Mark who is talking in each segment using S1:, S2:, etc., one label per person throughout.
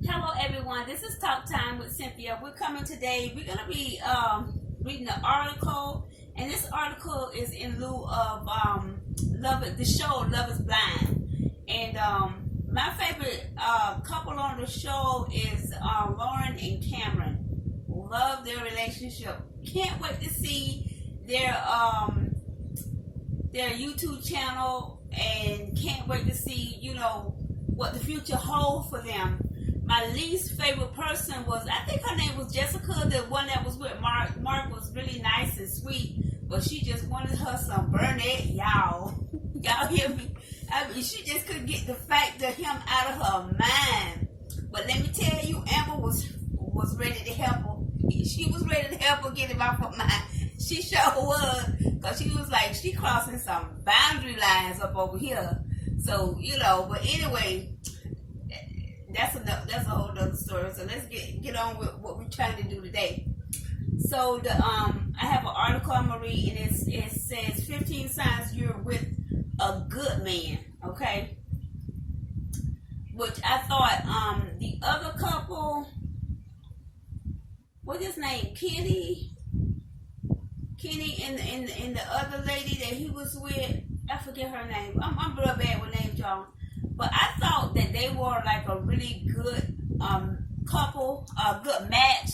S1: Hello, everyone. This is Talk Time with Cynthia. We're coming today. We're going to be reading an article, and this article is in lieu of the show Love Is Blind. And my favorite couple on the show is Lauren and Cameron. Love their relationship. Can't wait to see their YouTube channel, and can't wait to see what the future holds for them. My least favorite person was, I think her name was Jessica, the one that was with Mark. Mark was really nice and sweet, but she just wanted her some Burnett, y'all. Y'all hear me? I mean, she just couldn't get the fact of him out of her mind. But let me tell you, Amber was ready to help her. She was ready to help her get him off her mind. She sure was, because she was like, she crossing some boundary lines up over here. So, but anyway, that's a whole other story. So let's get on with what we're trying to do today. So I have an article I'm gonna read, and it says 15 signs you're with a good man. Okay, which I thought the other couple, what's his name, Kenny, and the other lady that he was with, I forget her name. I'm real bad with names, y'all. But I thought that they were like a really good couple, a good match.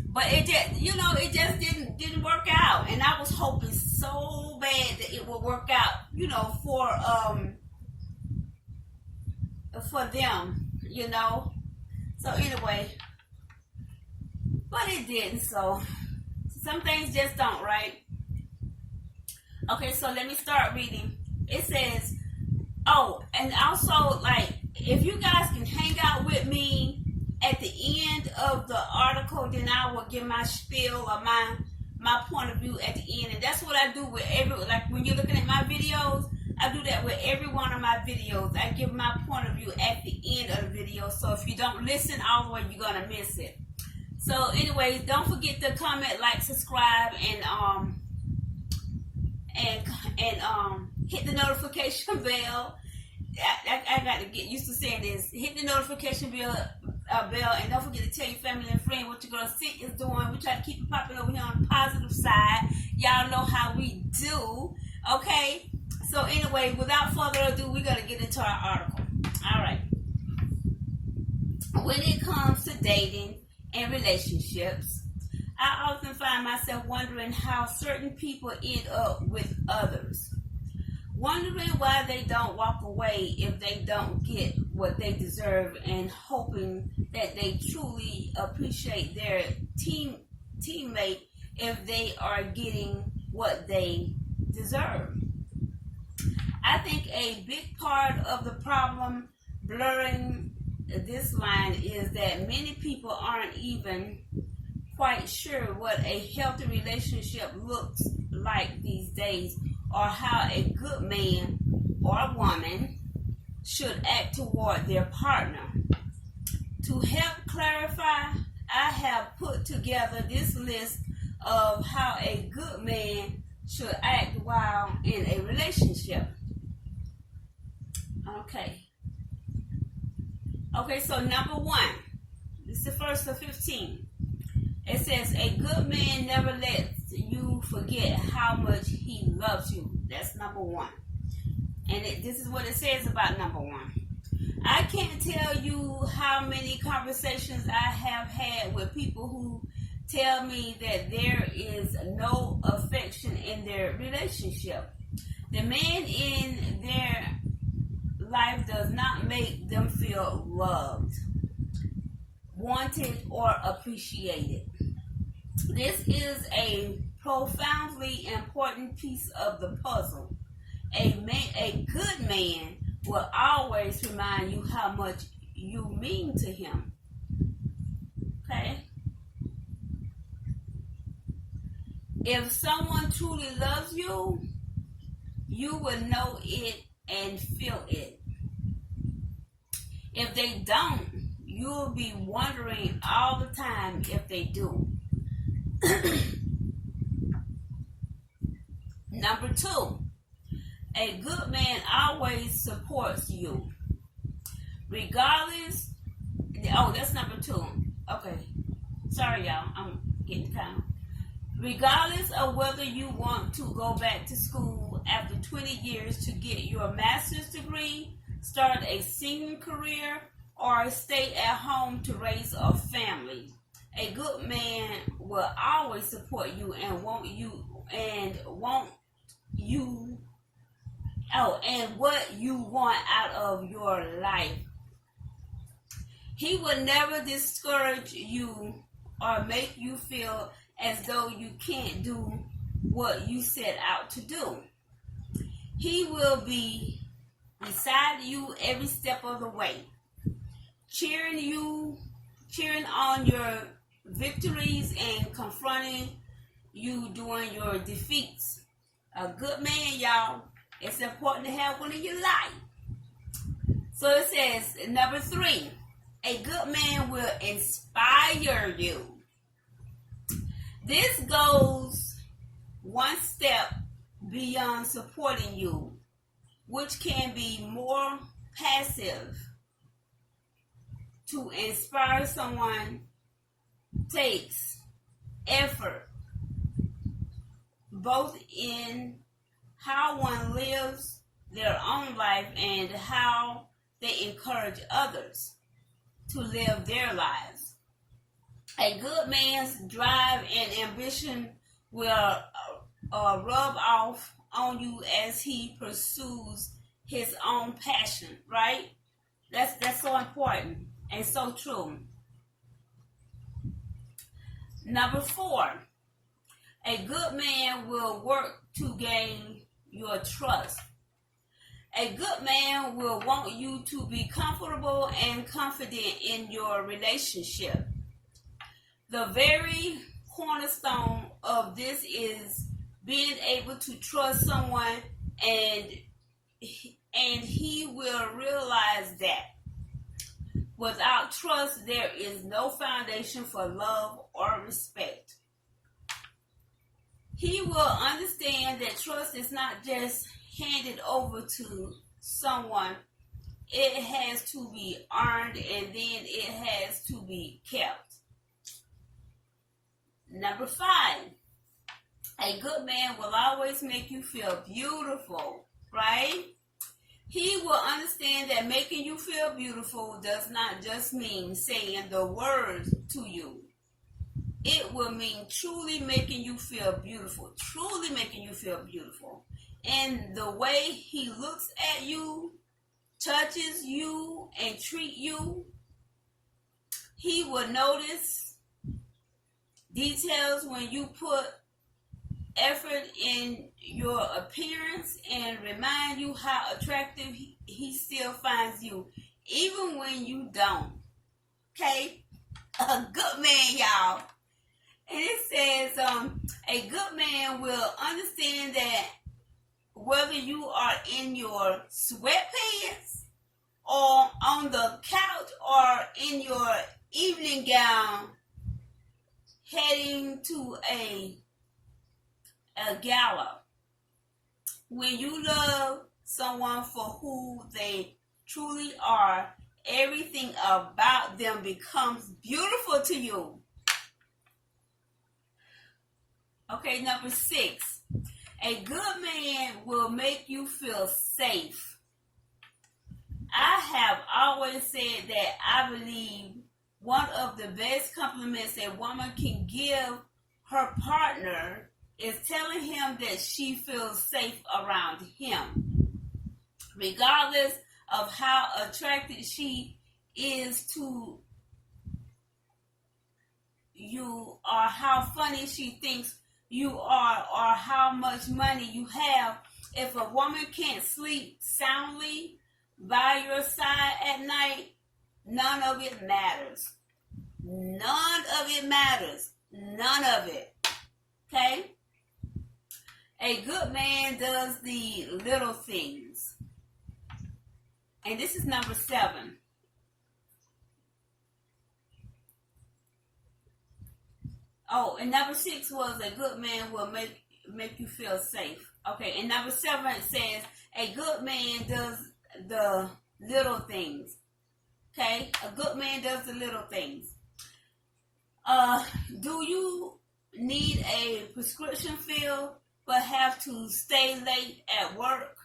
S1: But it just didn't work out. And I was hoping so bad that it would work out, for them, So anyway, but it didn't. So some things just don't, right? Okay, so let me start reading. It says, oh, and also, like, if you guys can hang out with me at the end of the article, then I will give my spiel or my point of view at the end. And that's what I do with like when you're looking at my videos, I do that with every one of my videos. I give my point of view at the end of the video. So if you don't listen all the way, you're going to miss it. So anyways, don't forget to comment, like, subscribe, and hit the notification bell. I got to get used to saying this. Hit the notification bell, and don't forget to tell your family and friends what you're going to see is doing. We try to keep it popping over here on the positive side. Y'all know how we do. Okay? So anyway, without further ado, we're going to get into our article. All right. When it comes to dating and relationships, I often find myself wondering how certain people end up with others. Wondering why they don't walk away if they don't get what they deserve, and hoping that they truly appreciate their teammate if they are getting what they deserve. I think a big part of the problem blurring this line is that many people aren't even quite sure what a healthy relationship looks like these days, or how a good man or woman should act toward their partner. To help clarify, I have put together this list of how a good man should act while in a relationship. Okay, so number one, this is the first of 15. It says, a good man never lets you forget how much he loves you. That's number one. And this is what it says about number one. I can't tell you how many conversations I have had with people who tell me that there is no affection in their relationship. The man in their life does not make them feel loved, wanted, or appreciated. This is a profoundly important piece of the puzzle. A good man will always remind you how much you mean to him. Okay? If someone truly loves you, you will know it and feel it. If they don't, you'll be wondering all the time if they do. Number two, a good man always supports you. Regardless Oh, that's number 2. Okay. Sorry, y'all. I'm getting kind of. Regardless of whether you want to go back to school after 20 years to get your master's degree, start a singing career, or stay at home to raise a family, a good man will always support you and want you and what you want out of your life. He will never discourage you or make you feel as though you can't do what you set out to do. He will be beside you every step of the way, cheering on your victories and confronting you during your defeats. A good man, y'all, it's important to have one in your life. So it says, number 3, a good man will inspire you. This goes one step beyond supporting you, which can be more passive. To inspire someone takes effort, both in how one lives their own life and how they encourage others to live their lives. A good man's drive and ambition will rub off on you as he pursues his own passion, right? That's so important and so true. Number 4, a good man will work to gain your trust. A good man will want you to be comfortable and confident in your relationship. The very cornerstone of this is being able to trust someone, and he will realize that without trust there is no foundation for love or respect. He will understand that trust is not just handed over to someone. It has to be earned, and then it has to be kept. Number 5, a good man will always make you feel beautiful, right? He will understand that making you feel beautiful does not just mean saying the words to you. It will mean truly making you feel beautiful, And the way he looks at you, touches you, and treat you, he will notice details when you put effort in your appearance and remind you how attractive he still finds you, even when you don't. Okay? A good man, y'all. And it says, a good man will understand that whether you are in your sweatpants or on the couch or in your evening gown heading to a gala, when you love someone for who they truly are, everything about them becomes beautiful to you. Okay, number 6. A good man will make you feel safe. I have always said that I believe one of the best compliments a woman can give her partner is telling him that she feels safe around him. Regardless of how attracted she is to you, or how funny she thinks you are, or how much money you have, if a woman can't sleep soundly by your side at night, none of it matters. None of it matters. None of it. Okay? A good man does the little things. And this is number 7. Oh, and number 6 was a good man will make you feel safe. Okay, and number 7 says a good man does the little things. Okay? A good man does the little things. Do you need a prescription filled but have to stay late at work?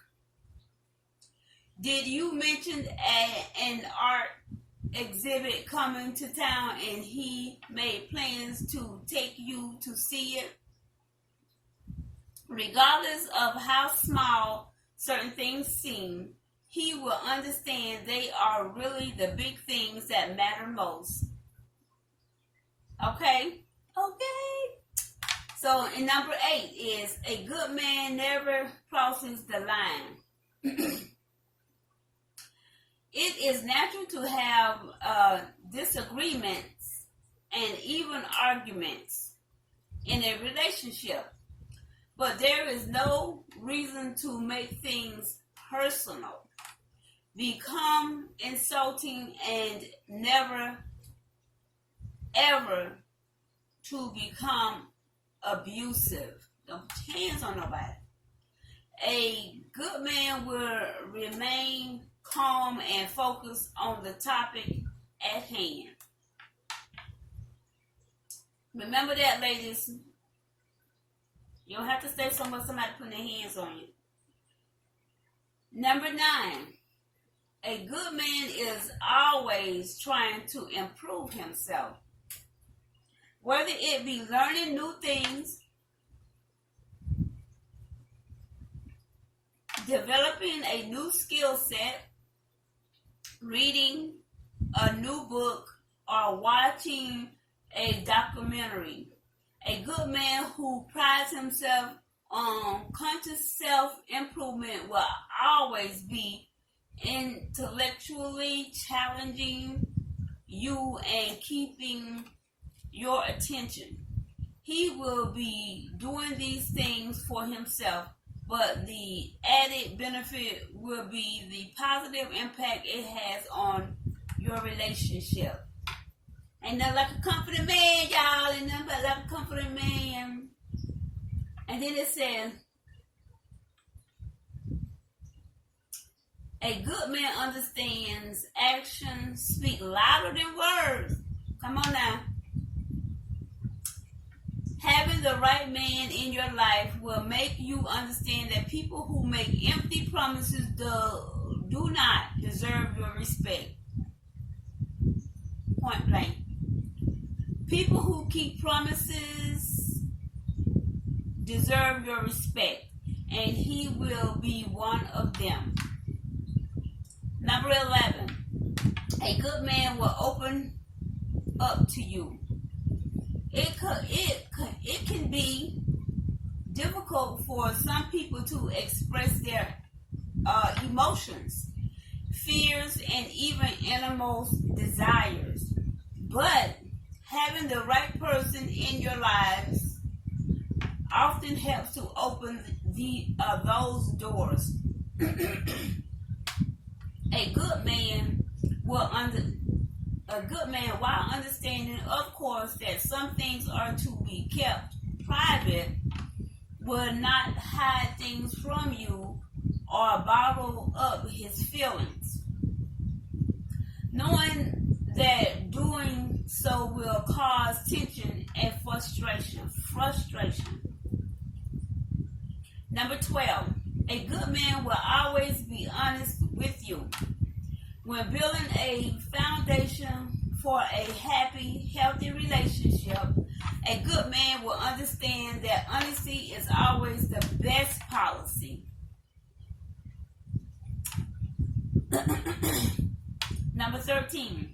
S1: Did you mention an art exhibit coming to town and he made plans to take you to see it? Regardless of how small certain things seem, he will understand they are really the big things that matter most. Okay? Okay. So, in number 8 is a good man never crosses the line. It is natural to have disagreements and even arguments in a relationship, but there is no reason to make things personal, become insulting, and never, ever to become abusive. Don't put your hands on nobody. A good man will remain calm and focus on the topic at hand. Remember that, ladies. You don't have to stay somewhere somebody putting their hands on you. Number 9, a good man is always trying to improve himself. Whether it be learning new things, developing a new skill set, reading a new book, or watching a documentary. A good man who prides himself on conscious self-improvement will always be intellectually challenging you and keeping your attention. He will be doing these things for himself, but the added benefit will be the positive impact it has on your relationship. Ain't nothing like a comforting man, y'all. Ain't nothing but like a comforting man. And then it says, a good man understands actions speak louder than words. Come on now. Having the right man in your life will make you understand that people who make empty promises do not deserve your respect. Point blank. People who keep promises deserve your respect, and he will be one of them. Number 11, a good man will open up to you. It can be difficult for some people to express their emotions, fears, and even innermost desires. But having the right person in your lives often helps to open those doors. A good man while understanding, of course, that some things are to be kept private, will not hide things from you or bottle up his feelings, knowing that doing so will cause tension and frustration. Number 12, a good man will always be honest with you. When building a foundation for a happy, healthy relationship, a good man will understand that honesty is always the best policy. Number 13.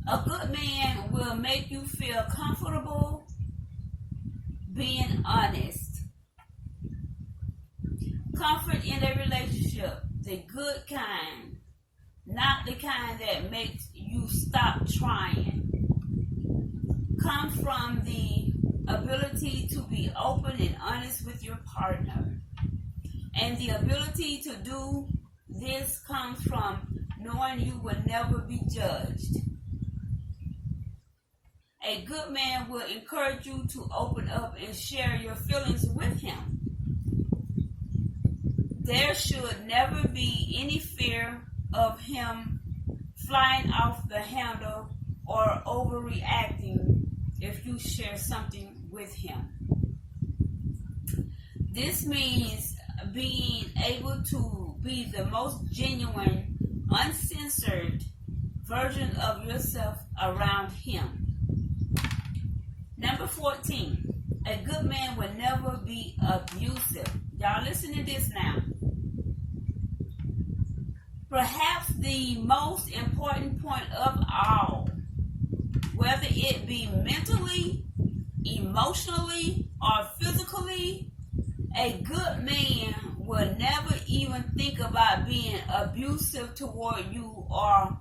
S1: A good man will make you feel comfortable being honest. Comfort in a relationship, the good kind, not the kind that makes you stop trying, come from the ability to be open and honest with your partner. And the ability to do this comes from knowing you will never be judged. A good man will encourage you to open up and share your feelings with him. there should never be any fear of him flying off the handle or overreacting if you share something with him. This means being able to be the most genuine, uncensored version of yourself around him. Number 14, a good man will never be abusive. Y'all listen to this now. Perhaps the most important point of all, whether it be mentally, emotionally, or physically, a good man will never even think about being abusive toward you or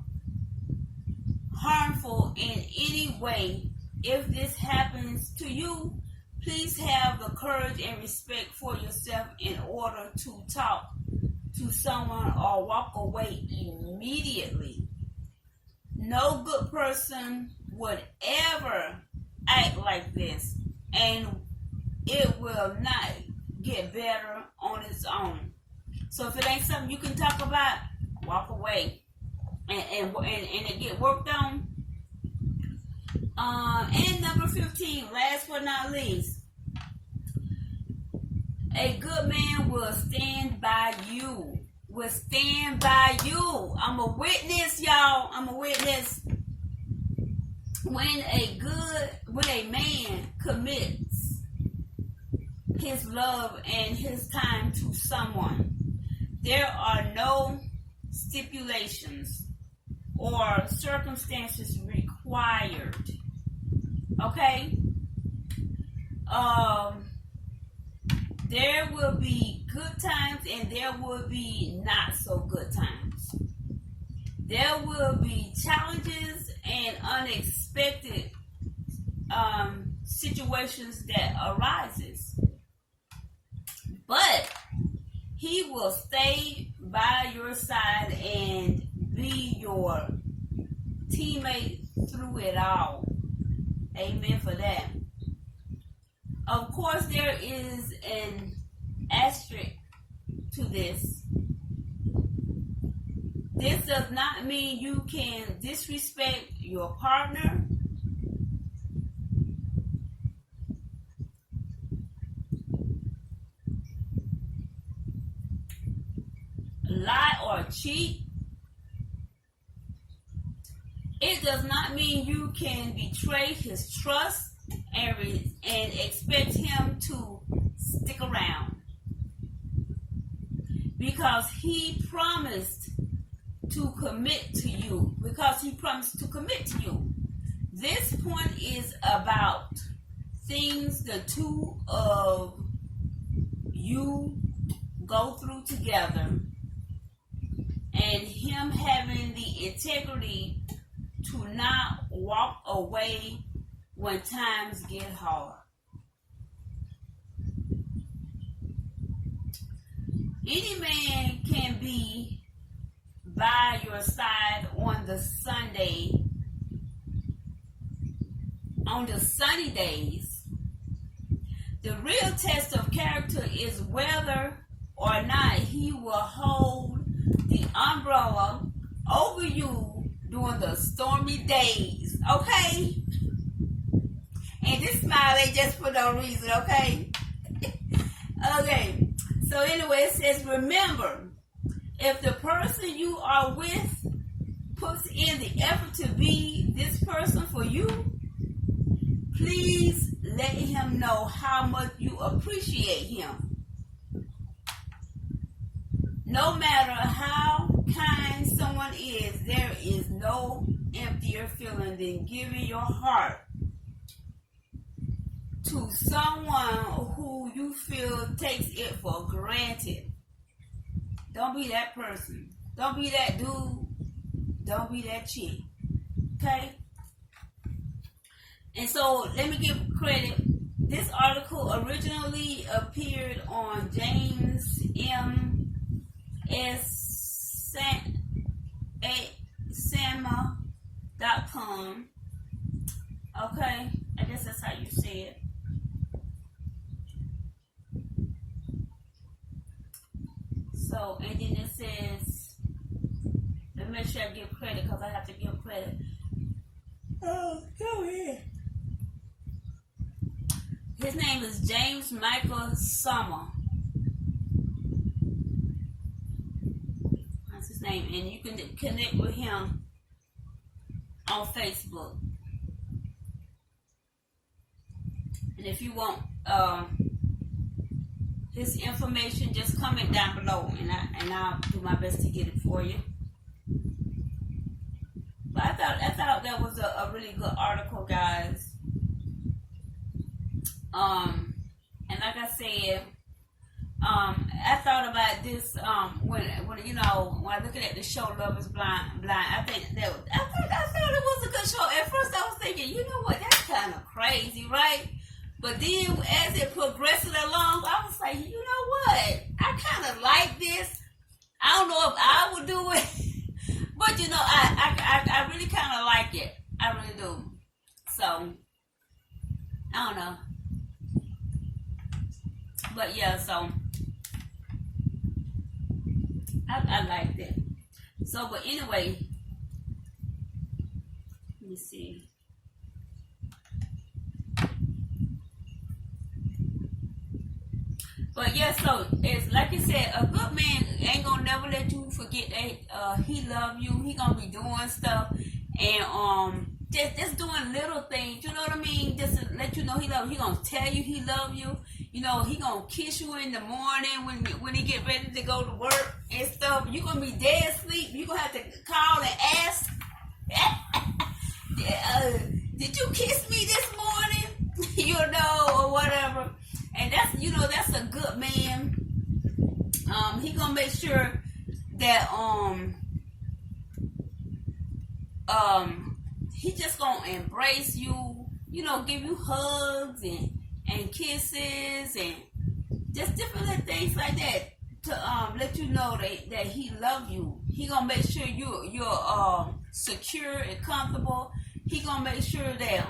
S1: harmful in any way. If this happens to you, please have the courage and respect for yourself in order to talk to someone or walk away immediately. No good person would ever act like this, and it will not get better on its own. So if it ain't something you can talk about, walk away and it get worked on. And number 15, last but not least, a good man will stand by you. Will stand by you. I'm a witness, y'all. I'm a witness. When a man commits his love and his time to someone, there are no stipulations or circumstances required. Okay? There will be good times and there will be not so good times. There will be challenges and unexpected situations that arises. But he will stay by your side and be your teammate through it all. Amen for that. Of course, there is an asterisk to this. This does not mean you can disrespect your partner, lie or cheat. It does not mean you can betray his trust and expect him to stick around, because he promised to commit to you. This point is about things the two of you go through together, and him having the integrity to not walk away when times get hard. Any man can be by your side on the sunny days. The real test of character is whether or not he will hold the umbrella over you during the stormy days. Okay? And this smile ain't just for no reason, okay? Okay. So anyway, it says, remember, if the person you are with puts in the effort to be this person for you, please let him know how much you appreciate him. No matter how kind someone is, there is no emptier feeling than giving your heart to someone who you feel takes it for granted. Don't be that person. Don't be that dude. Don't be that chick. Okay? And so, let me give credit. This article originally appeared on James M. S. Sama.com. Okay? I guess that's how you say it. So, and then it says, let me make sure I give credit because I have to give credit. Oh, go ahead. His name is James Michael Summer. That's his name. And you can connect with him on Facebook. And if you want his information, just comment down below and I'll do my best to get it for you. But I thought that was a really good article, guys. And like I said, I thought about this when you know, when I look at the show Love Is Blind, I think I thought it was a good show. At first I was thinking, you know what, that's kind of crazy, right? But then as it progressed along, I was like, you know what, I kind of like this. I don't know if I would do it, but you know, I really kind of like it. I really do. So I don't know. But yeah, so I liked it. So, but anyway, let me see. But yeah, so it's like I said, a good man ain't gonna never let you forget that he love you. He gonna be doing stuff and just doing little things. You know what I mean? Just to let you know he love you. He gonna tell you he love you. You know, he gonna kiss you in the morning when he get ready to go to work and stuff. You gonna be dead asleep. You gonna have to call and ask, did you kiss me this morning? You know, or whatever. And that's, you know, that's a good man. He gonna make sure that he just gonna embrace you. You know, give you hugs and kisses and just different little things like that to let you know that he love you. He gonna make sure you're secure and comfortable. He gonna make sure that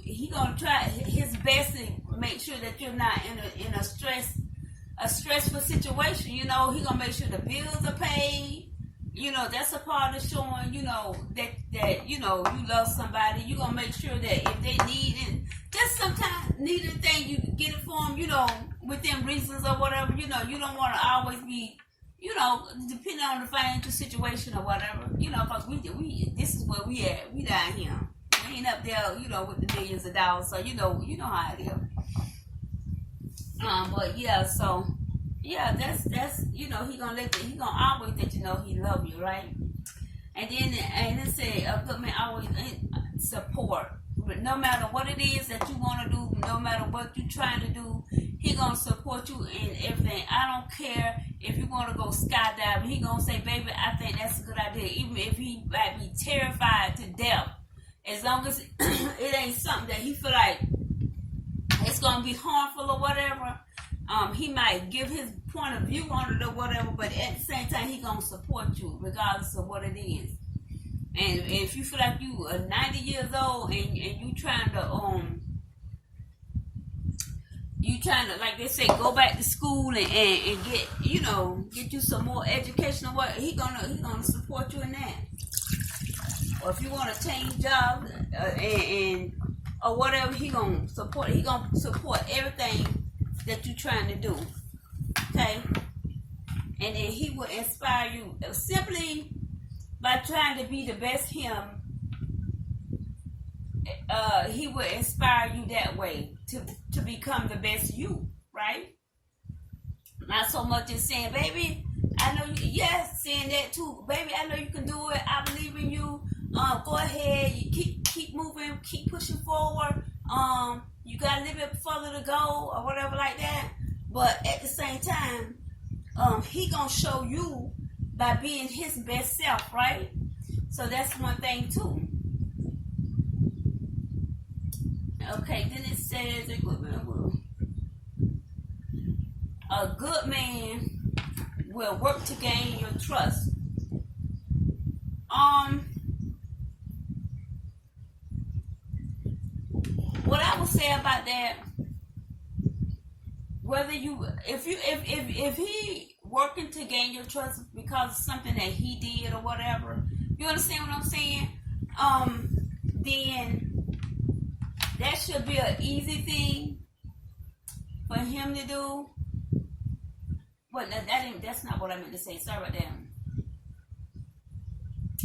S1: he gonna try his best to make sure that you're not in a stressful situation. You know, he gonna make sure the bills are paid. You know, that's a part of showing, you know, that you know, you love somebody. You gonna make sure that if they need it, just sometimes need a thing, you get it for them, you know, within reasons or whatever. You know, you don't want to always be, you know, depending on the financial situation or whatever. You know, because we this is where we at. We down here. We ain't up there, you know, with the millions of dollars. So you know how it is. But yeah, so. Yeah, that's you know, he gonna always let you know he love you, right? And it say a good man always support. But no matter what it is that you want to do, no matter what you trying to do, he gonna support you in everything. I don't care if you want to go skydiving. He gonna say, baby, I think that's a good idea, even if he might be terrified to death. As long as it ain't something that he feel like it's gonna be harmful or whatever. He might give his point of view on it or whatever, but at the same time, he gonna support you regardless of what it is. And if you feel like you are 90 years old and you trying to, like they say, go back to school and get, you know, get you some more education or what, he gonna support you in that. Or if you want to change jobs and or whatever, he gonna support. He gonna support everything that you're trying to do, okay? And then he will inspire you simply by trying to be the best him. He will inspire you that way to become the best you, right? Not so much as saying, baby, I know you. Yes, saying that too, baby. I know you can do it. I believe in you. Go ahead. You keep moving. Keep pushing forward. You got a little bit further to go or whatever like that. But at the same time, he gonna show you by being his best self, right? So that's one thing too. Okay, then it says a good man will work to gain your trust. What I would say about that, whether you if he working to gain your trust because of something that he did or whatever, you understand what I'm saying? Then that should be an easy thing for him to do. But that's not what I meant to say. Sorry about that.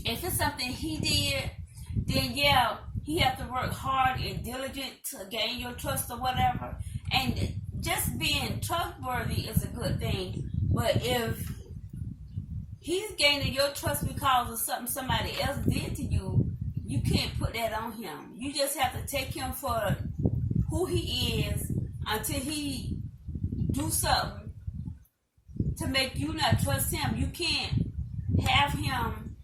S1: If it's something he did, then yeah, he have to work hard and diligent to gain your trust or whatever. And just being trustworthy is a good thing. But if he's gaining your trust because of something somebody else did to you, you can't put that on him. You just have to take him for who he is until he do something to make you not trust him. You can't have him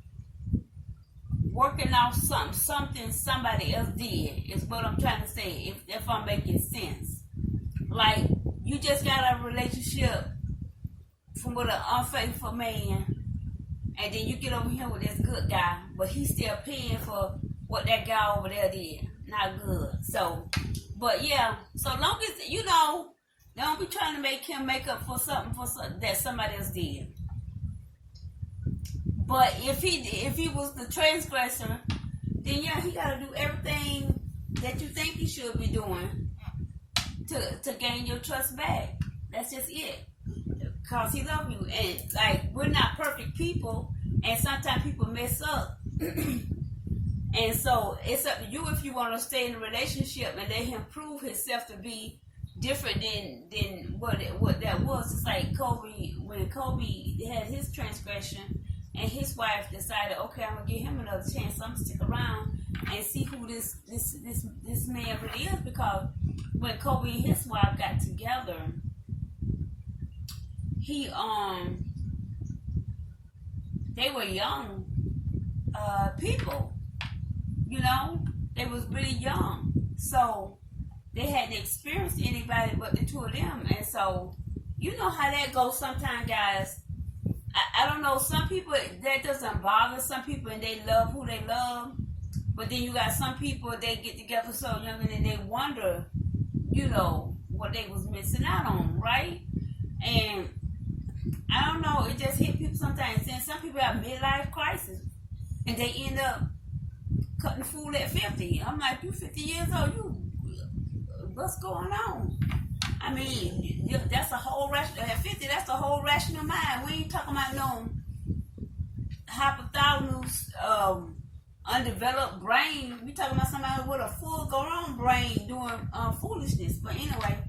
S1: working off something somebody else did, is what I'm trying to say, if I'm making sense. Like, you just got a relationship with an unfaithful man, and then you get over here with this good guy, but he's still paying for what that guy over there did. Not good. So, but yeah, so long as, don't be trying to make him make up for something that somebody else did. But if he was the transgressor, then yeah, he got to do everything that you think he should be doing to gain your trust back. That's just it. Because he loves you. And like, we're not perfect people, and sometimes people mess up. And so it's up to you if you want to stay in a relationship and let him prove himself to be different than what that was. It's like Kobe, when Kobe had his transgression and his wife decided, okay, I'm gonna give him another chance. I'm gonna stick around and see who this man really is. Because when Kobe and his wife got together, they were young people, they was really young, so they hadn't experienced anybody but the two of them. And so you know how that goes sometimes, guys. I don't know, some people that doesn't bother some people and they love who they love, but then you got some people, they get together so young and then they wonder what they was missing out on, right? And I don't know, it just hit people sometimes. And some people have midlife crisis and they end up cutting the fool at 50. I'm like, you 50 years old, what's going on? I mean, that's a whole rational, at 50, that's a whole rational mind. We ain't talking about no hypothalamus, undeveloped brain. We talking about somebody with a full grown brain doing foolishness. But anyway,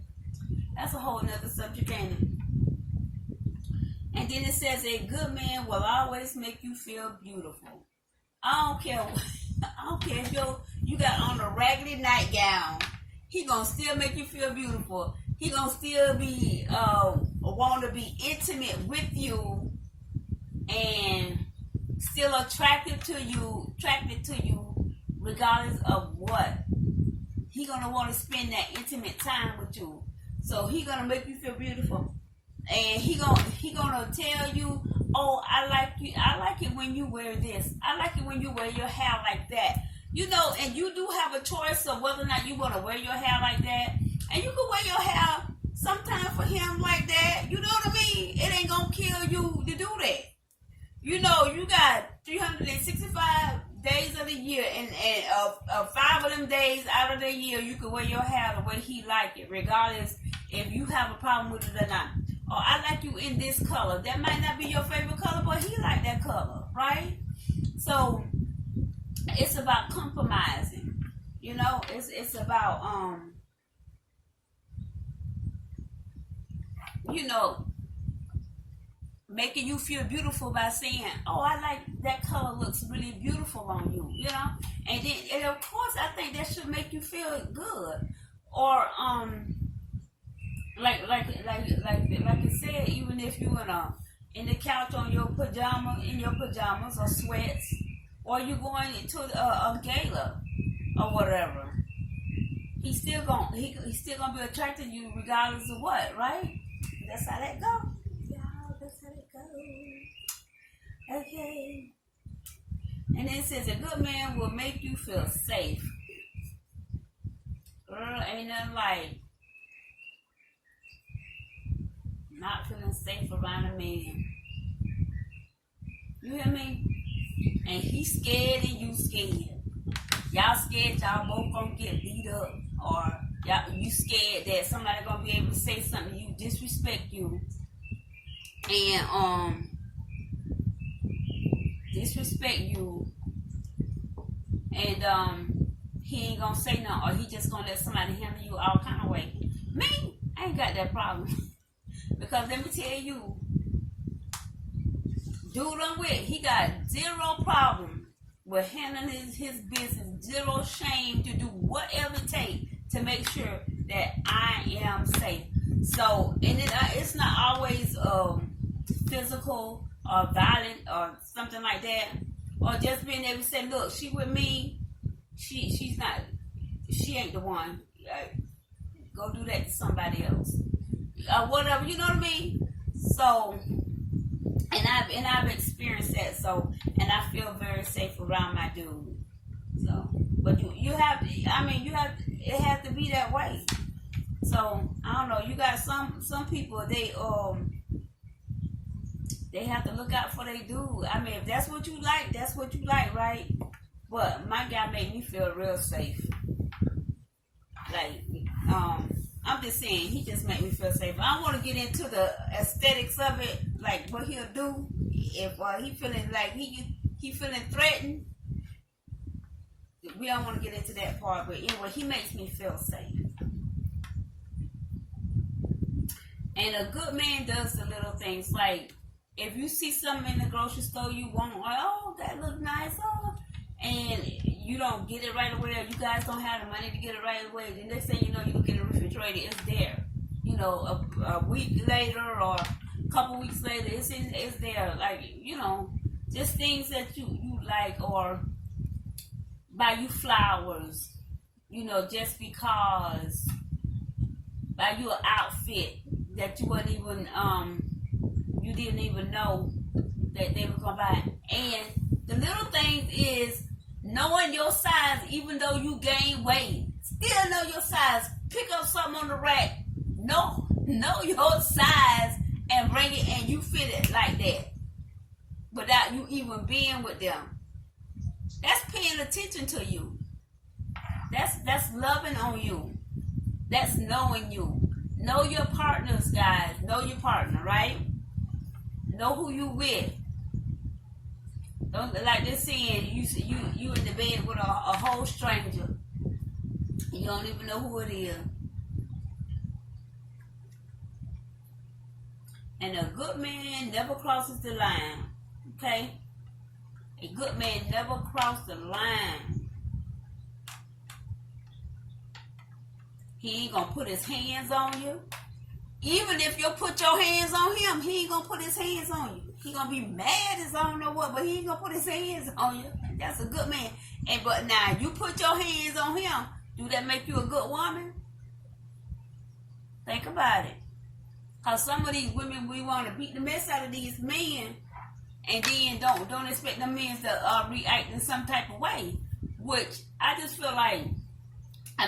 S1: that's a whole nother subject, ain't it? And then it says, a good man will always make you feel beautiful. I don't care if you got on a raggedy nightgown. He gonna still make you feel beautiful. He gonna still be want to be intimate with you and still attracted to you regardless of what. He gonna want to spend that intimate time with you. So he gonna make you feel beautiful. And he gonna tell you, oh, I like it when you wear this. I like it when you wear your hair like that. And you do have a choice of whether or not you want to wear your hair like that. And you can wear your hair sometime for him like that. You know what I mean? It ain't gonna kill you to do that. You got 365 days of the year, and 5 of them days out of the year, you can wear your hair the way he like it, regardless if you have a problem with it or not. Or I like you in this color. That might not be your favorite color, but he like that color, right? So it's about compromising. It's about making you feel beautiful by saying, oh, I like that color, looks really beautiful on you, and of course I think that should make you feel good. Or like I said, even if you in the couch on your pajamas or sweats, or you going to a gala or whatever, he's still gonna be attracted to you regardless of what, right? That's how that go. Yeah, that's how it goes. Okay. And then it says, a good man will make you feel safe. Girl, ain't nothing like not feeling safe around a man. You hear me? And he's scared and you scared. Y'all scared y'all both gonna get beat up, or you scared that somebody gonna be able to say something you disrespect you and disrespect you, and he ain't gonna say nothing, or he just gonna let somebody handle you all kind of way. Me, I ain't got that problem. Because let me tell you, dude I'm with, he got zero problem with handling his business, zero shame to do whatever it takes to make sure that I am safe. So, and it's not always physical or violent or something like that, or just being able to say, look, she with me, she ain't the one. Go do that to somebody else, whatever, you know what I mean? So, and I've experienced that. So, and I feel very safe around my dude. So, but you have, I mean, it has to be that way. So I don't know. You got some people, they have to look out for their dude. I mean, if that's what you like, that's what you like, right? But my guy made me feel real safe. Like, I'm just saying, he just made me feel safe. I don't want to get into the aesthetics of it, like what he'll do if he feeling like he feeling threatened. We don't want to get into that part, but anyway, he makes me feel safe. And a good man does the little things, like if you see something in the grocery store you want, like, oh, that looks nice, oh, and you don't get it right away, or you guys don't have the money to get it right away, the next thing you know, you look in the refrigerator, it's there. You know, a week later or a couple weeks later, it's there. Like, you know, just things that you like, or buy you flowers, you know, just because, buy you an outfit that you wouldn't even you didn't even know that they were gonna buy. And the little thing is knowing your size, even though you gain weight, still know your size. Pick up something on the rack, know your size, and bring it, and you fit it like that without you even being with them. That's paying attention to you. That's loving on you. That's knowing you. Know your partners, guys. Know your partner, right? Know who you with. Don't, like they're saying, you in the bed with a whole stranger. You don't even know who it is. And a good man never crosses the line. Okay? A good man never crosses the line. He ain't gonna put his hands on you. Even if you put your hands on him, he ain't gonna put his hands on you. He gonna be mad as I don't know what, but he ain't gonna put his hands on you. That's a good man. And but now you put your hands on him, do that make you a good woman? Think about it. Cause some of these women, we want to beat the mess out of these men, and then don't expect the men to react in some type of way. Which I just feel like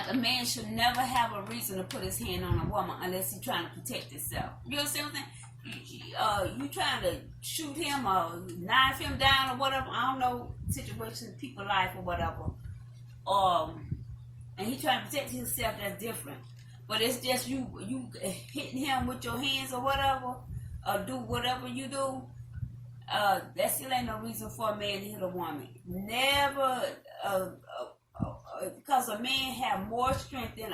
S1: a man should never have a reason to put his hand on a woman unless he's trying to protect himself. You understand what I'm saying? You trying to shoot him or knife him down or whatever. I don't know, situation, people life or whatever. And he trying to protect himself, that's different. But it's just you hitting him with your hands or whatever, or do whatever you do. That still ain't no reason for a man to hit a woman. Never, because a man have more strength than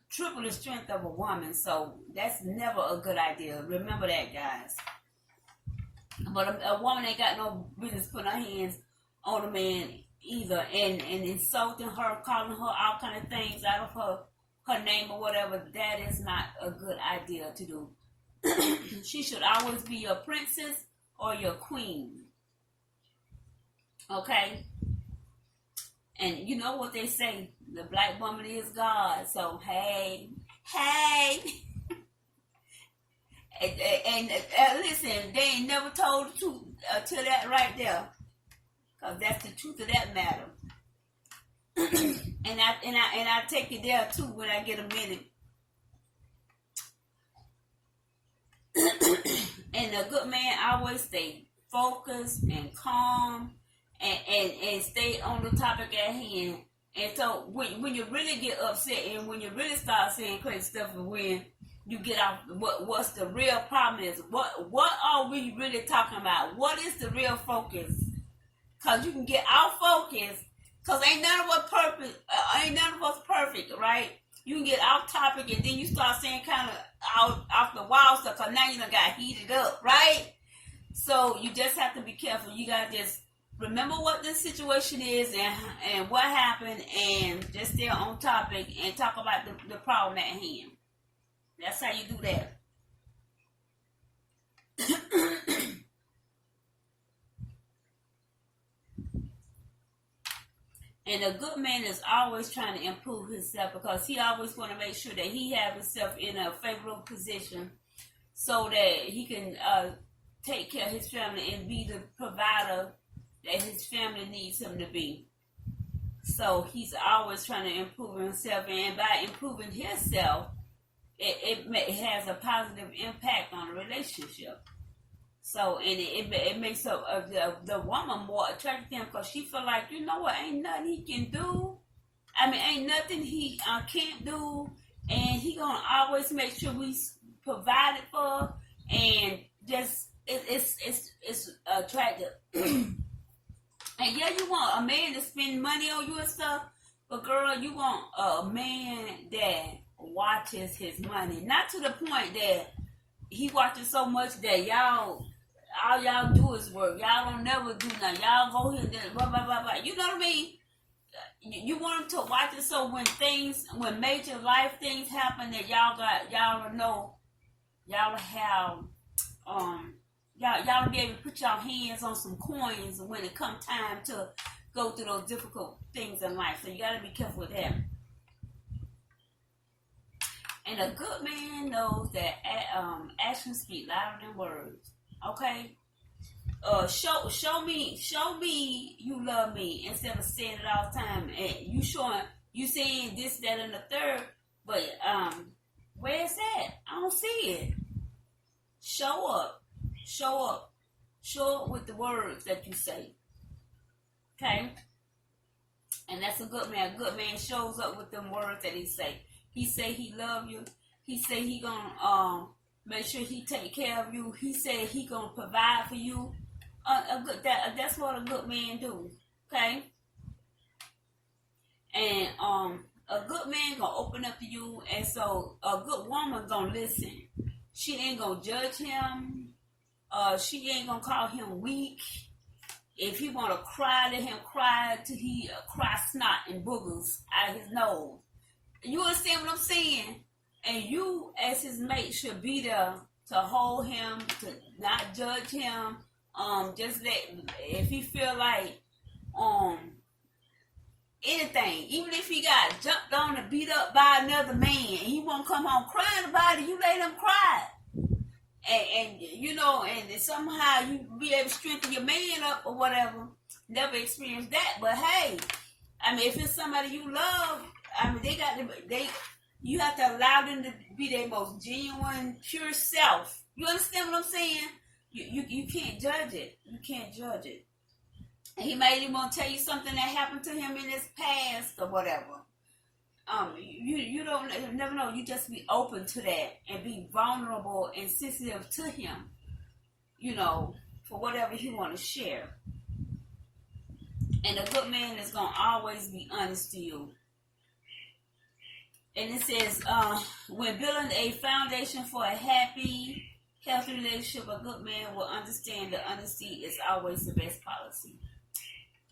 S1: triple the strength of a woman. So that's never a good idea. Remember that, guys. But a woman ain't got no business putting her hands on a man either, and insulting her, calling her all kind of things out of her name or whatever. That is not a good idea to do. She should always be your princess or your queen. Okay? And you know what they say, the black woman is God. So, hey. and listen, they ain't never told the truth till that right there. Because that's the truth of that matter. and I take it there too when I get a minute. And a good man always stay focused and calm and stay on the topic at hand. And so when you really get upset and when you really start saying crazy stuff, and when you get off what's the real problem is, what are we really talking about? What is the real focus? Cause you can get off focus. Cause ain't none of us perfect, right? You can get off topic and then you start saying kind of off the wall stuff. Cause now you done got heated up, right? So you just have to be careful. You gotta just remember what the situation is and what happened, and just stay on topic and talk about the problem at hand. That's how you do that. And a good man is always trying to improve himself because he always want to make sure that he have himself in a favorable position so that he can take care of his family and be the provider that his family needs him to be. So he's always trying to improve himself, and by improving himself, it has a positive impact on the relationship. So, and it makes the woman more attracted to him because she feel like, you know what, ain't nothing he can do. I mean, ain't nothing he can't do, and he gonna always make sure we provided for, and just it's attractive. And yeah, you want a man to spend money on you and stuff, but girl, you want a man that watches his money, not to the point that he watches so much that all y'all do is work. Y'all don't never do nothing. Y'all go here and then blah blah blah blah. You know what I mean? You want him to watch it so when major life things happen, that y'all know, y'all have y'all be able to put your hands on some coins when it come time to go through those difficult things in life. So you got to be careful with that. And a good man knows that actions speak louder than words. Okay, show me you love me instead of saying it all the time. And you saying this, that, and the third, but where's that? I don't see it. Show up with the words that you say. Okay, and that's a good man. A good man shows up with them words that he say. He say he love you. He say he gonna make sure he take care of you. He said he gonna provide for you. That's what a good man do. Okay. And a good man gonna open up to you, and so a good woman gonna listen. She ain't gonna judge him. She ain't gonna call him weak. If he wanna cry, let him cry till he cry snot and boogers out of his nose. You understand what I'm saying? And you, as his mate, should be there to hold him, to not judge him. Just if he feel like anything, even if he got jumped on and beat up by another man, and he won't come home crying about it, you let him cry. And you know, and somehow you be able to strengthen your man up or whatever. Never experienced that, but hey, I mean, if it's somebody you love, I mean, you have to allow them to be their most genuine, pure self. You understand what I'm saying? You can't judge it. You can't judge it. And he might even want to tell you something that happened to him in his past or whatever. You don't never know. You just be open to that and be vulnerable and sensitive to him. You know, for whatever he want to share. And a good man is gonna always be honest to you. And it says, when building a foundation for a happy, healthy relationship, a good man will understand that honesty is always the best policy.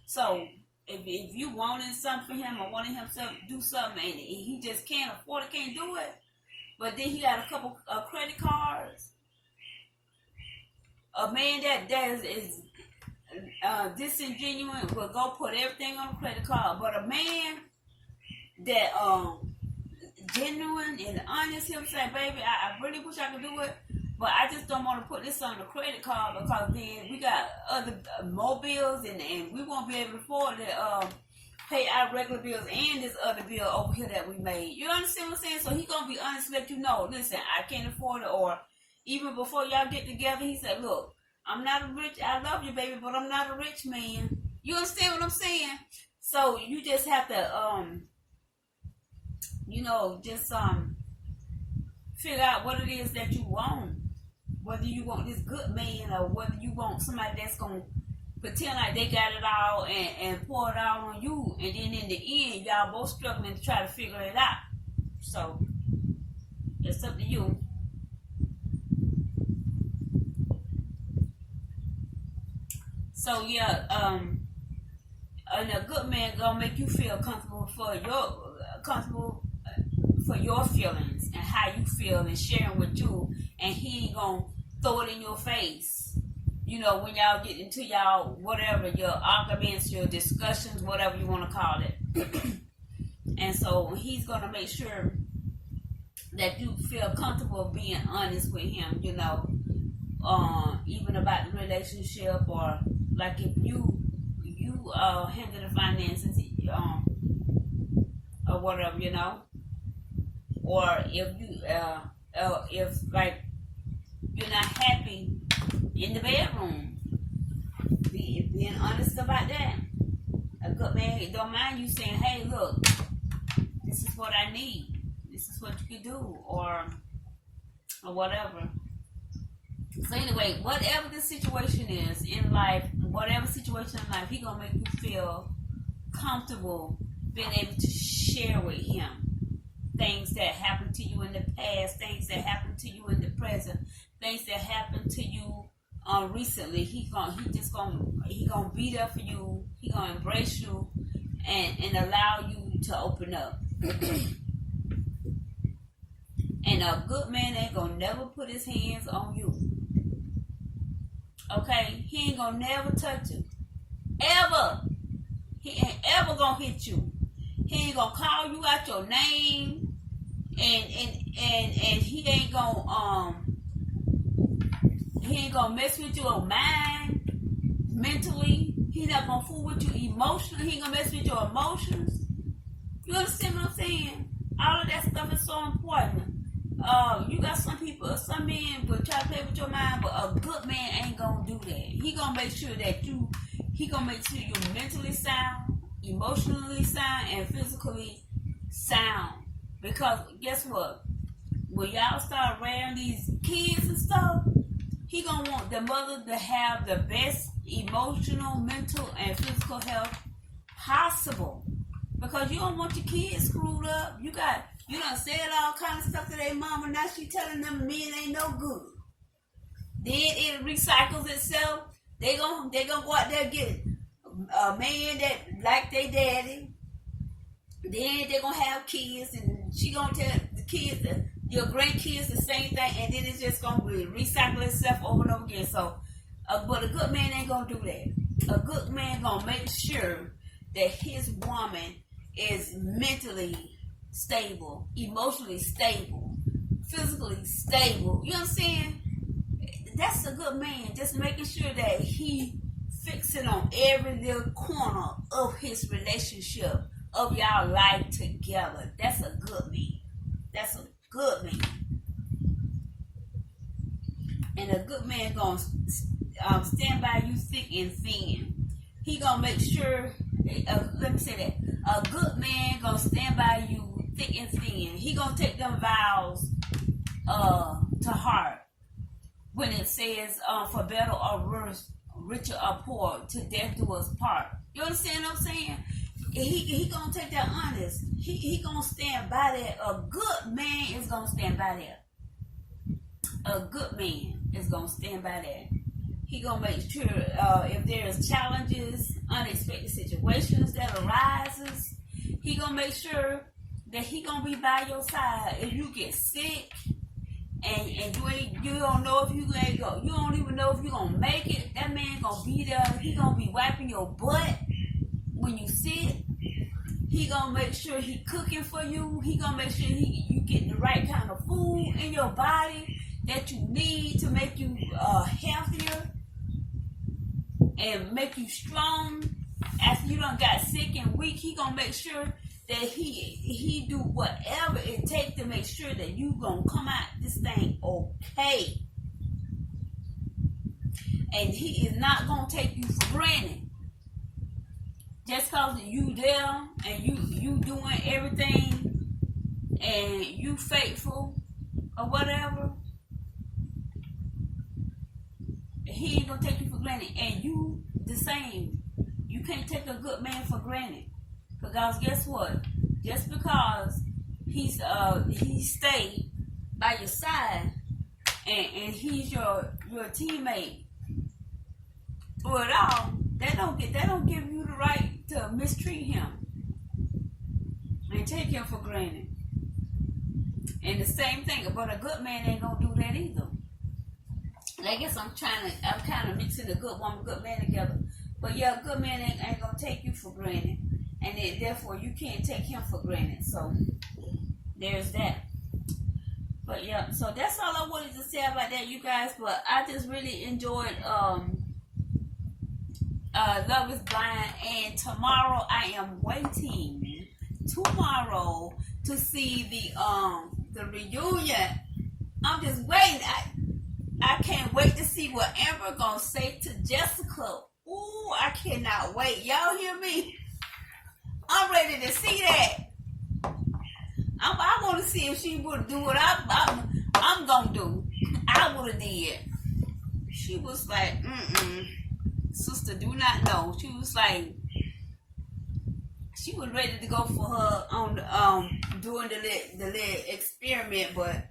S1: So, if you wanted something for him or wanted him to do something and he just can't afford it, can't do it, but then he got a couple of credit cards, a man that is disingenuous will go put everything on a credit card. But a man that genuine and honest, him say, baby, I really wish I could do it, but I just don't want to put this on the credit card because then we got other more bills and we won't be able to afford to pay our regular bills and this other bill over here that we made. You understand what I'm saying? So he gonna be honest, let you know, listen, I can't afford it, or even before y'all get together, he said, look, I'm not a rich, I love you, baby, but I'm not a rich man. You understand what I'm saying? So you just have to, just figure out what it is that you want. Whether you want this good man or whether you want somebody that's going to pretend like they got it all and pour it out on you. And then in the end, y'all both struggling to try to figure it out. So it's up to you. So yeah, and a good man gonna make you feel comfortable for your feelings and how you feel and sharing with you, and he ain't gonna throw it in your face. When y'all get into y'all whatever, your arguments, your discussions, whatever you want to call it. And so he's gonna make sure that you feel comfortable being honest with him, even about the relationship, or like if you handle the finances, or whatever, or if like you're not happy in the bedroom, being honest about that. A good man don't mind you saying, hey, look, this is what I need, this is what you can do, or whatever. So anyway, whatever the situation is in life, he gonna make you feel comfortable being able to share with him things that happened to you in the past, things that happened to you in the present, things that happened to you recently. He gonna be there for you. He gonna embrace you and allow you to open up. And a good man ain't gonna never put his hands on you. Okay? He ain't gonna never touch you. Ever. He ain't ever gonna hit you. He ain't gonna call you out your name. And he ain't gonna mess with your mind mentally. He not gonna fool with you emotionally. He ain't gonna mess with your emotions. You understand what I'm saying? All of that stuff is so important. You got some men will try to play with your mind, but a good man ain't gonna do that. He gonna make sure you're mentally sound, emotionally sound, and physically sound. Because guess what? When y'all start rearing these kids and stuff, he gonna want the mother to have the best emotional, mental, and physical health possible. Because you don't want your kids screwed up. You done said all kinds of stuff to their mama. Now she telling them men ain't no good. Then it recycles itself. They gonna go out there and get a man that like their daddy. Then they gonna have kids, and she gonna tell the kids, your grandkids, the same thing, and then it's just gonna recycle itself over and over again. So, but a good man ain't gonna do that. A good man gonna make sure that his woman is mentally stable, emotionally stable, physically stable. You know what I'm saying? That's a good man. Just making sure that he fixing on every little corner of his relationship, of y'all life together. That's a good man. That's a good man. And a good man gonna stand by you thick and thin. He gonna make sure. Let me say that. A good man gonna stand by you thick and thin. He gonna take them vows to heart when it says for better or worse, richer or poor, to death do us part. You understand what I'm saying? He gonna take that honest. He gonna stand by that. A good man is gonna stand by that. A good man is gonna stand by that. He gonna make sure if there's challenges, unexpected situations that arises, he gonna make sure that he gonna be by your side. If you get sick and you don't know if you don't even know if you gonna make it, that man gonna be there. He gonna be wiping your butt when you sick. He gonna make sure he cooking for you. He gonna make sure you getting the right kind of food in your body that you need to make you healthier and make you strong. After you done got sick and weak, he gonna make sure that he do whatever it takes to make sure that you gonna come out this thing okay. and he is not gonna take you for granted. Just cause you there and you doing everything and you faithful or whatever, he ain't gonna take you for granted. And you the same. You can't take a good man for granted. Because guess what? Just because he stayed by your side and he's your teammate through it all, that don't give you the right to mistreat him and take him for granted. And the same thing, but a good man ain't gonna do that either. I guess I'm kind of mixing a good woman, good man together. But yeah, a good man ain't gonna take you for granted, and therefore you can't take him for granted. So there's that. But yeah, so that's all I wanted to say about that, you guys. But I just really enjoyed Love Is Blind, and tomorrow I am waiting tomorrow to see the reunion. I'm just waiting. I can't wait to see what Amber gonna say to Jessica. Ooh, I cannot wait. Y'all hear me? I'm ready to see that. I want to see if she would do what I'm gonna do. I would have did. She was like, sister, do not know. She was like, she was ready to go for her on doing the little experiment, but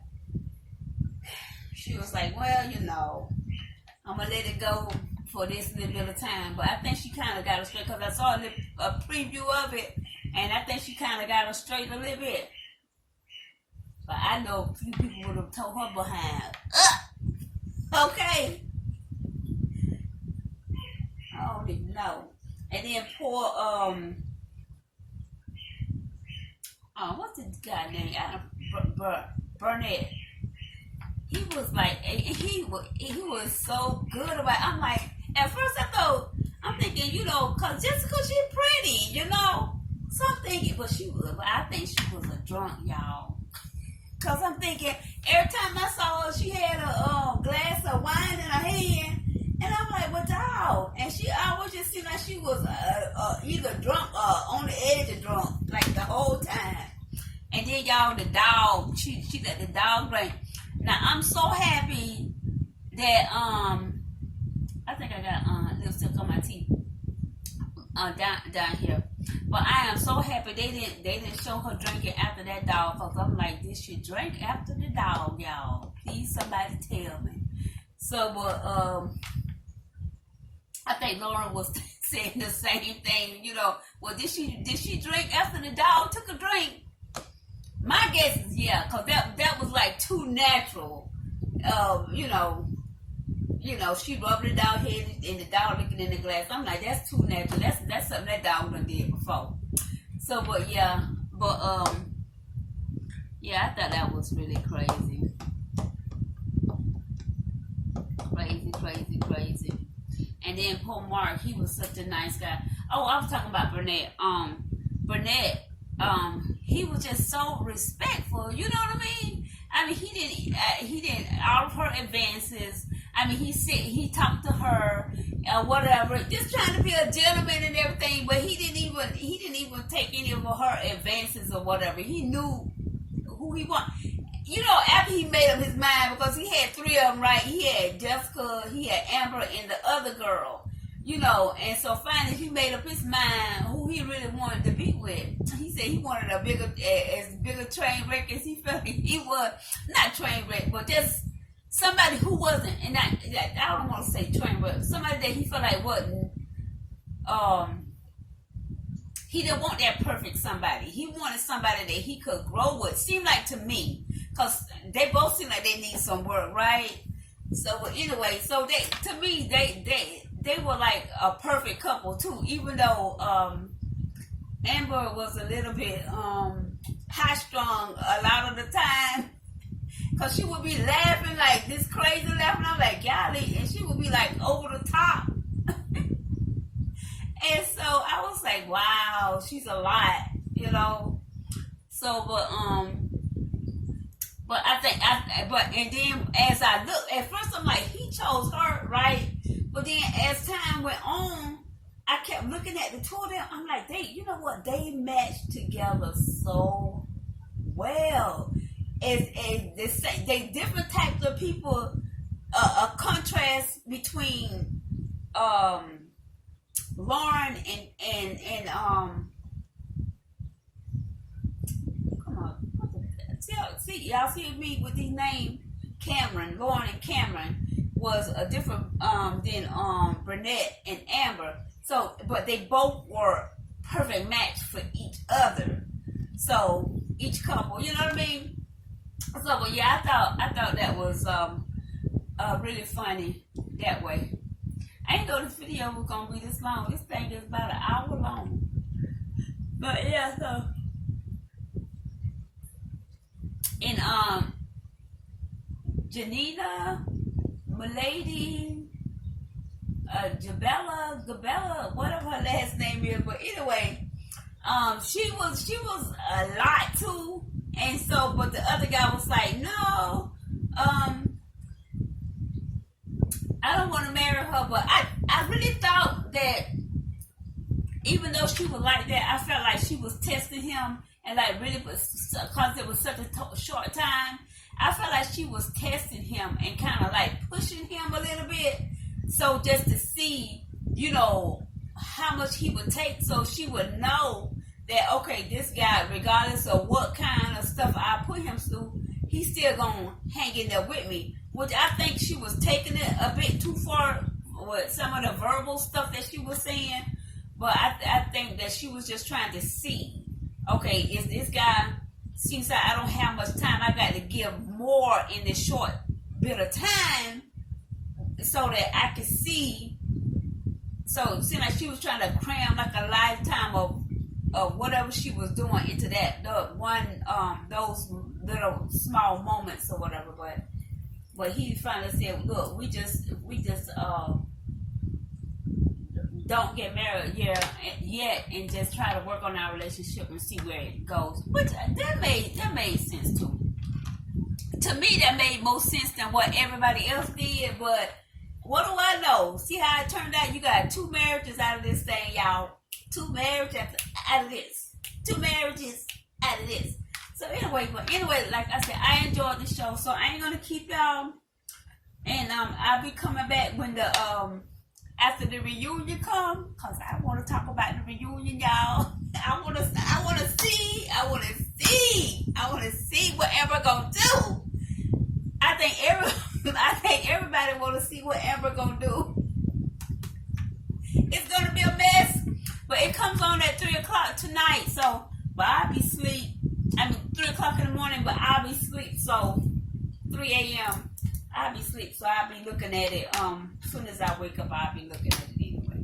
S1: she was like, well, I'm gonna let it go for this little bit of time. But I think she kind of got it straight, because I saw a preview of it, and I think she kind of got it straight a little bit. But I know a few people would have told her behind. Okay. I don't even know. And then poor what's the guy name? Burnett. He was like, he was so good about it. I'm like, at first I'm thinking, cause Jessica, she pretty, So I'm thinking, but I think she was a drunk, y'all. Cause I'm thinking, every time I saw her, she had a glass of wine in her hand, and I'm like, well, dog. And she always just seemed like she was either drunk or on the edge of drunk, like the whole time. And then y'all, the dog, she let the dog drink. Now I'm so happy that I think I got lipstick on my teeth down here. But I am so happy they didn't show her drinking after that dog, because I'm like, did she drink after the dog, y'all? Please somebody tell me. So but I think Lauren was saying the same thing, well, did she drink after the dog took a drink? My guess is yeah, because that was like too natural. She rubbed the dog head and the dog looking in the glass. I'm like, that's too natural. That's something that dog done did before. So, but yeah, I thought that was really crazy. Crazy. And then poor Mark, he was such a nice guy. Oh, I was talking about Burnett. He was just so respectful. You know what I mean? I mean, he didn't all of her advances. I mean, he talked to her or whatever, just trying to be a gentleman and everything. But he didn't even take any of her advances or whatever. He knew who he wanted. After he made up his mind, because he had three of them, right? He had Jessica, he had Amber, and the other girl. And so finally he made up his mind who he really wanted to be with. He said he wanted a bigger train wreck as he felt he was. Not train wreck, but just somebody who wasn't, and I don't want to say train wreck, somebody that he felt like wasn't, he didn't want that perfect somebody. He wanted somebody that he could grow with. Seemed like to me, because they both seem like they need some work, right? So, but anyway, so they were like a perfect couple too, even though Amber was a little bit high strung a lot of the time, because she would be laughing like this crazy laughing. I'm like, golly, and she would be like over the top. And so I was like, wow, she's a lot, So, but and then as I look, at first I'm like, he chose her, right? But then as time went on, I kept looking at the two of them. I'm like, you know what? They matched together so well. They different types of people. A contrast between Lauren and come on, see y'all see me with these names. Cameron, Lauren and Cameron was a different than Burnett and Amber. So, but they both were perfect match for each other. So each couple, you know what I mean? So, but yeah, I thought that was really funny that way. I didn't know this video was gonna be this long. This thing is about an hour long. But yeah, so and Janina, Milady, Gabella, whatever her last name is, but anyway, she was a lot too, and so but the other guy was like, no, I don't want to marry her, but I really thought that even though she was like that, I felt like she was testing him and like really, because it was such a short time, I felt like she was testing him and kind of like pushing him a little bit, so just to see, you know, how much he would take, so she would know that okay, this guy, regardless of what kind of stuff I put him through, he's still gonna hang in there with me. Which I think she was taking it a bit too far with some of the verbal stuff that she was saying. But I think that she was just trying to see, okay, is this guy, seems like I don't have much time, I got to give more in this short bit of time so that I can see. So it seemed like she was trying to cram like a lifetime of whatever she was doing into that those little small moments or whatever. But he finally said, look, we just don't get married yet and just try to work on our relationship and see where it goes. Which that made sense too. To me, that made more sense than what everybody else did. But what do I know? See how it turned out? You got 2 marriages out of this thing, y'all. 2 marriages out of this. 2 marriages out of this. So anyway, like I said, I enjoyed the show, so I ain't gonna keep y'all. And I'll be coming back when the after the reunion come, cause I want to talk about the reunion, y'all. I want to see what Amber gonna do. I think everybody want to see what Amber gonna do. It's gonna be a mess, but it comes on at 3:00 tonight. So, but I'll be asleep. 3:00 in the morning, but I'll be asleep. So 3 a.m. I'll be asleep. So I'll be looking at it. As soon as I wake up, I'll be looking at it anyway.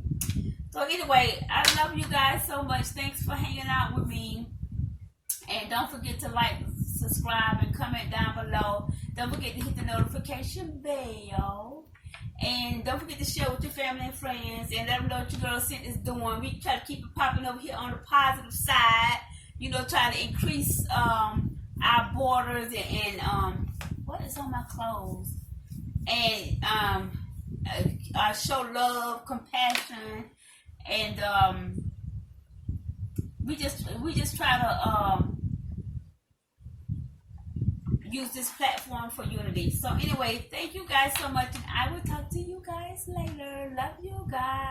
S1: So anyway, I love you guys so much. Thanks for hanging out with me. And don't forget to like, subscribe, and comment down below. Don't forget to hit the notification bell. And don't forget to share with your family and friends. And let them know what your girl Cynthia is doing. We try to keep it popping over here on the positive side. You know, trying to increase our borders and what is on my clothes? And show love, compassion, and we just try to use this platform for unity. So anyway, thank you guys so much, and I will talk to you guys later. Love you guys.